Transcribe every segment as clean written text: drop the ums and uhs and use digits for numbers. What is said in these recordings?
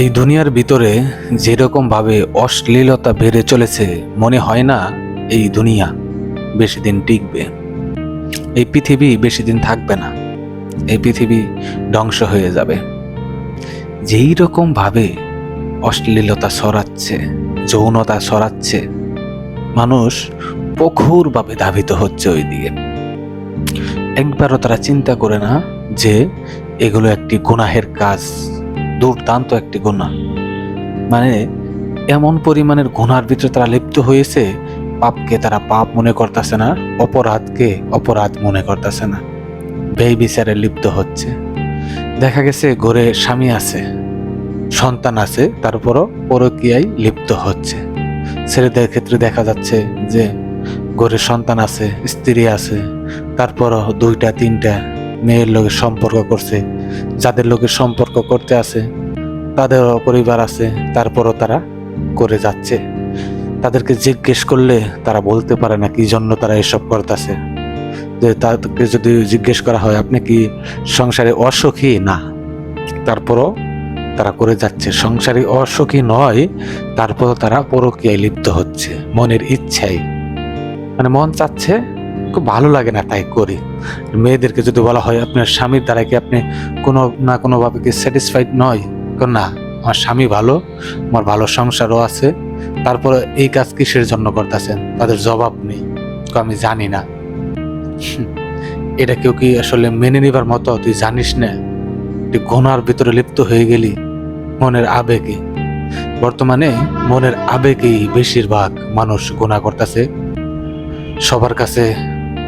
এই দুনিয়ার ভিতরে যেরকম ভাবে অশ্লীলতা বেড়ে চলেছে, মনে হয় না এই দুনিয়া বেশি দিন টিকবে। এই পৃথিবী বেশি দিন থাকবে না। এই পৃথিবী ধ্বংস হয়ে যাবে। যেই রকম ভাবে অশ্লীলতা ছড়াচ্ছে, যৌনতা ছড়াচ্ছে, মানুষ প্রখরভাবে ধাবিত হচ্ছে ওই দিকে। একবারও তারা চিন্তা করে না যে এগুলো একটি গুনাহের কাজ, দুর্দান্ত একটি গুনাহ। মানে এমন পরিমাণের গুনার ভিতরে তারা লিপ্ত হয়েছে, পাপকে তারা পাপ মনে করতেছে না, অপরাধকে অপরাধ মনে করতেছে না, ব্যয় বিচারে লিপ্ত হচ্ছে। দেখা গেছে ঘরে স্বামী আছে, সন্তান আছে, তারপরও পরকীয়ায় লিপ্ত হচ্ছে। ছেলেদের ক্ষেত্রে দেখা যাচ্ছে যে ঘরে সন্তান আছে, স্ত্রী আছে, তারপরও 2টা 3টা মেয়ের লোকের সম্পর্ক করছে। যাদের লোকের সম্পর্ক করতে আছে তাদেরও পরিবার আছে, তারপরও তারা করে যাচ্ছে। তাদেরকে জিজ্ঞেস করলে তারা বলতে পারে না কি জন্য তারা এসব করতেছে। যে তাদেরকে যদি জিজ্ঞেস করা হয় আপনি কি সংসারে অসুখী, না, তারপরও তারা করে যাচ্ছে। সংসারে অসুখী নয়, তারপরও তারা পরকীয়ায় লিপ্ত হচ্ছে মনের ইচ্ছায়। মানে মন চাচ্ছে, খুব ভালো লাগে না তাই করি। মেয়েদেরকে যদি বলা হয় আপনার স্বামীর দ্বারা কি আপনি কোনো না কোনোভাবে কি স্যাটিসফাইড নয়, না আমার স্বামী ভালো, আমার ভালো সংসারও আছে, তারপরে এই কাজ কিসের জন্য করতেছেন? তাদের জবাব নেই, আমি জানি না। এটা কেউ কি আসলে মেনে নিবার মতো? তুই জানিস না, তুই গুনার ভিতরে লিপ্ত হয়ে গেলি মনের আবেগে। বর্তমানে মনের আবেগেই বেশিরভাগ মানুষ গুনাহ করতেছে। সবার কাছে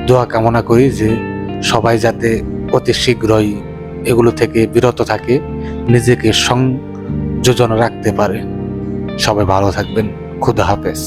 দোয়া কামনা করি যে সবাই যাতে অতি শীঘ্রই এগুলো থেকে বিরত থাকে, নিজেকে সংযোজন রাখতে পারে। সবাই ভালো থাকবেন। খুদা হাফেজ।